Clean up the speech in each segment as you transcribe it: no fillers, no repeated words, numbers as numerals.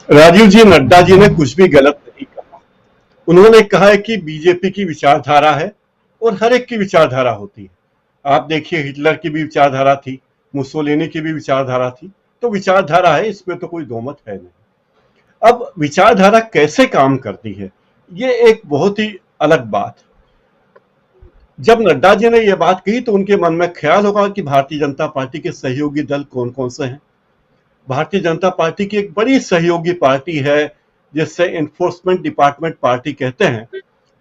राजीव जी, नड्डा जी ने कुछ भी गलत नहीं कहा। उन्होंने कहा है कि बीजेपी की विचारधारा है और हर एक की विचारधारा होती है। आप देखिए, हिटलर की भी विचारधारा थी, मुसोलिनी की भी विचारधारा थी। तो विचारधारा है, इसमें तो कोई दोमत है नहीं। अब विचारधारा कैसे काम करती है, ये एक बहुत ही अलग बात। जब नड्डा जी ने यह बात कही तो उनके मन में ख्याल होगा कि भारतीय जनता पार्टी के सहयोगी दल कौन कौन से हैं। भारतीय जनता पार्टी की एक बड़ी सहयोगी पार्टी है, जिससे एनफोर्समेंट डिपार्टमेंट पार्टी कहते हैं।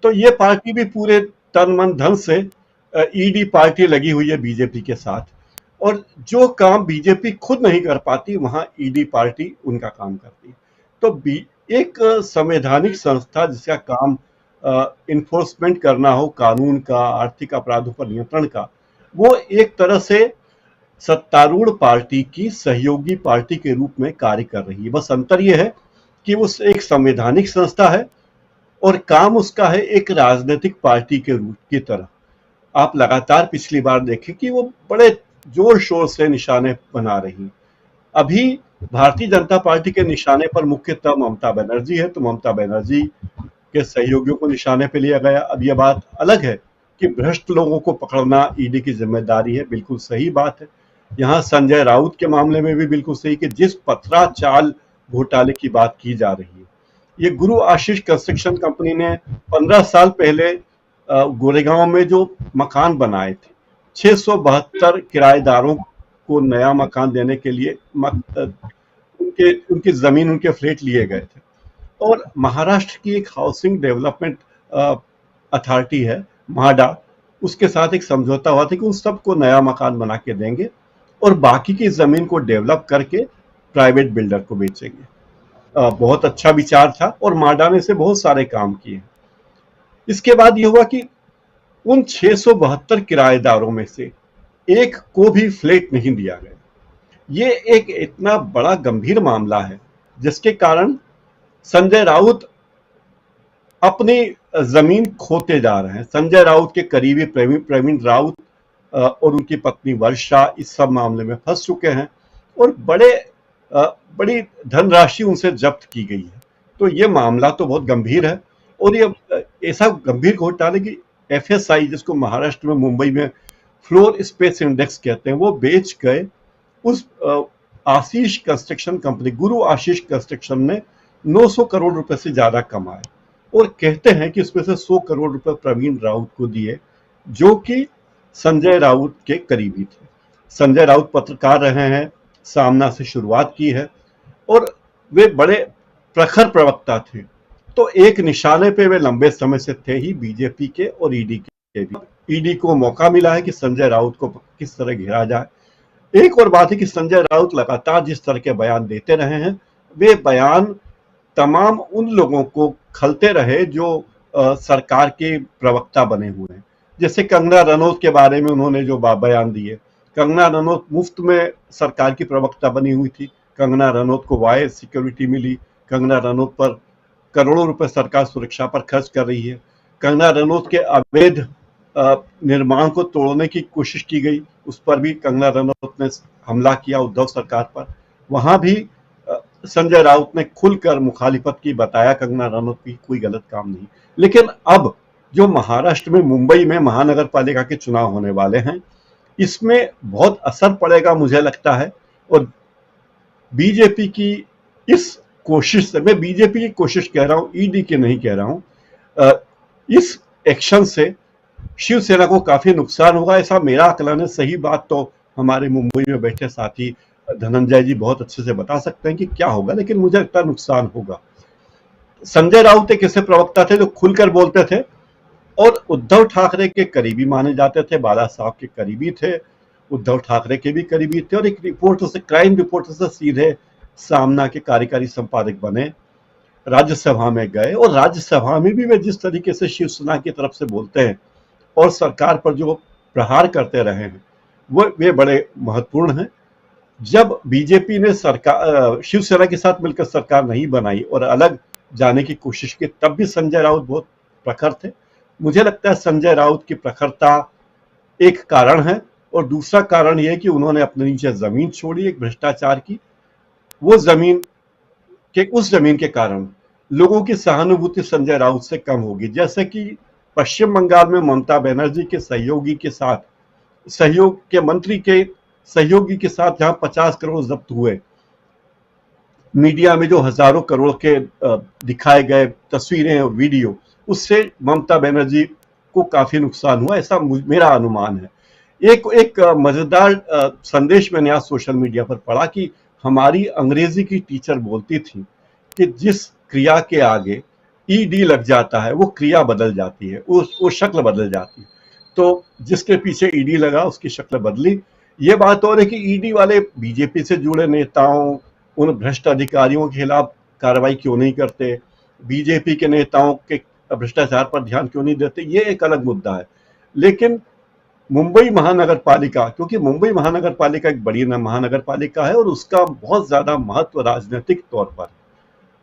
तो ये पार्टी भी पूरे तन मन धन से ईडी पार्टी लगी हुई है बीजेपी के साथ। और जो काम बीजेपी खुद नहीं कर पाती, वहां ईडी पार्टी उनका काम करती है। तो एक संवैधानिक संस्था जिसका काम इन्फोर्समेंट करना हो, कानून का, आर्थिक अपराधों पर नियंत्रण का, वो एक तरह से सत्तारूढ़ पार्टी की सहयोगी पार्टी के रूप में कार्य कर रही है। बस अंतर यह है कि वो एक संवैधानिक संस्था है और काम उसका है एक राजनीतिक पार्टी के रूप की तरह। आप लगातार पिछली बार देखें कि वो बड़े जोर शोर से निशाने बना रही। अभी भारतीय जनता पार्टी के निशाने पर मुख्यतः ममता बनर्जी है, तो ममता बनर्जी के सहयोगियों को निशाने पे लिया गया। अब यह बात अलग है कि भ्रष्ट लोगों को पकड़ना ईडी की जिम्मेदारी है, बिल्कुल सही बात है। यहाँ संजय राउत के मामले में भी बिल्कुल सही कि जिस पथरा चाल घोटाले की बात की जा रही है, ये गुरु आशीष कंस्ट्रक्शन कंपनी ने 15 साल पहले गोरेगांव में जो मकान बनाए थे, 672 किराएदारों को नया मकान देने के लिए उनकी जमीन, उनके फ्लैट लिए गए थे। और महाराष्ट्र की एक हाउसिंग डेवलपमेंट अथॉरिटी है, म्हाडा, उसके साथ एक समझौता हुआ था कि उन सबको नया मकान बना के देंगे और बाकी की जमीन को डेवलप करके प्राइवेट बिल्डर को बेचेंगे। बहुत अच्छा विचार था और म्हाडा ने से बहुत सारे काम किए। इसके बाद ये हुआ कि उन 672 किराएदारों में से एक को भी फ्लैट नहीं दिया गया। ये एक इतना बड़ा गंभीर मामला है जिसके कारण संजय राउत अपनी जमीन खोते जा रहे हैं। संजय राउत के करीबी प्रवीण राउत और उनकी पत्नी वर्षा इस सब मामले में फंस चुके हैं और बड़ी धनराशि उनसे जब्त की गई है। तो ये मामला तो बहुत गंभीर है और ये ऐसा गंभीर घोटाले की एफएसआई, जिसको महाराष्ट्र में मुंबई में फ्लोर स्पेस इंडेक्स कहते हैं, वो बेच गए उस आशीष कंस्ट्रक्शन कंपनी, गुरु आशीष कंस्ट्रक्शन ने 900 करोड़ रुपए से ज्यादा कमाए और कहते हैं कि उसमें से 100 करोड़ रुपए प्रवीण राउत को दिए, जो कि संजय राउत के करीबी थे। संजय राउत पत्रकार रहे हैं, सामना से शुरुआत की है और वे बड़े प्रखर प्रवक्ता थे। तो एक निशाने पे वे लंबे समय से थे ही, बीजेपी के और ईडी के भी। ईडी को मौका मिला है कि संजय राउत को किस तरह घेरा जाए। एक और बात है कि संजय राउत लगातार जिस तरह के बयान देते रहे हैं, वे बयान तमाम उन लोगों को खलते रहे जो सरकार के प्रवक्ता बने हुए हैं। जैसे कंगना रनौत के बारे में उन्होंने जो बयान दिए, कंगना रनौत मुफ्त में सरकार की प्रवक्ता बनी हुई थी, कंगना रनौत को वायर सिक्योरिटी मिली, कंगना रनौत पर करोड़ों रुपए सरकार सुरक्षा पर खर्च कर रही है, कंगना रनौत के अवैध निर्माण को तोड़ने की कोशिश की गई, उस पर भी कंगना रनौत ने हमला किया उद्धव सरकार पर। वहां भी संजय राउत ने खुलकर मुखालिफत की, बताया कंगना रनौत की कोई गलत काम नहीं। लेकिन अब जो महाराष्ट्र में मुंबई में महानगर पालिका के चुनाव होने वाले हैं, इसमें बहुत असर पड़ेगा मुझे लगता है। और बीजेपी की इस कोशिश से, मैं बीजेपी की कोशिश कह रहा हूं, ईडी की नहीं कह रहा हूं, इस एक्शन से शिवसेना को काफी नुकसान होगा, ऐसा मेरा आकलन है। सही बात तो हमारे मुंबई में बैठे साथी धनंजय जी बहुत अच्छे से बता सकते हैं कि क्या होगा, लेकिन मुझे लगता है नुकसान होगा। संजय राउत एक ऐसे प्रवक्ता थे जो खुलकर बोलते थे और उद्धव ठाकरे के करीबी माने जाते थे, बाला साहब के करीबी थे, उद्धव ठाकरे के भी करीबी थे और एक रिपोर्टर से, क्राइम रिपोर्टर से सीधे सामना के कार्यकारी संपादक बने, राज्यसभा में गए और राज्यसभा में भी वे जिस तरीके से शिवसेना की तरफ से बोलते हैं और सरकार पर जो प्रहार करते रहे हैं, वो वे बड़े महत्वपूर्ण हैं। जब बीजेपी ने सरकार शिवसेना के साथ मिलकर सरकार नहीं बनाई और अलग जाने की कोशिश की, तब भी संजय राउत बहुत प्रखर थे। मुझे लगता है संजय राउत की प्रखरता एक कारण है और दूसरा कारण यह कि उन्होंने अपने नीचे जमीन छोड़ी एक भ्रष्टाचार की। वो जमीन कि उस जमीन के कारण लोगों की सहानुभूति संजय राउत से कम होगी। जैसे कि पश्चिम बंगाल में ममता बनर्जी के सहयोगी के साथ, सहयोग के मंत्री के सहयोगी के साथ जहां 50 करोड़ जब्त हुए, मीडिया में जो हजारों करोड़ के दिखाए गए तस्वीरें और वीडियो, उससे ममता बनर्जी को काफी नुकसान हुआ, ऐसा मेरा अनुमान है। एक एक मजेदार संदेश मैंने आज सोशल मीडिया पर पढ़ा कि हमारी अंग्रेजी की टीचर बोलती थी कि जिस क्रिया के आगे ईडी लग जाता है वो क्रिया बदल जाती है, वो शक्ल बदल जाती है। तो जिसके पीछे ईडी लगा उसकी शक्ल बदली। ये बात और है कि ईडी वाले बीजेपी से जुड़े नेताओं, उन भ्रष्ट अधिकारियों के खिलाफ कार्रवाई क्यों नहीं करते, बीजेपी के नेताओं के भ्रष्टाचार पर ध्यान क्यों नहीं देते, ये एक अलग मुद्दा है। लेकिन मुंबई महानगर पालिका, क्योंकि मुंबई महानगर पालिका एक बड़ी महानगर पालिका है और उसका बहुत ज्यादा महत्व राजनीतिक तौर पर,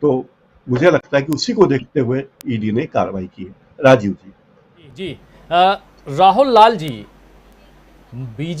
तो मुझे लगता है कि उसी को देखते हुए ईडी ने कार्रवाई की है। राजीव जी। जी, राहुल लाल जी, बीजेपी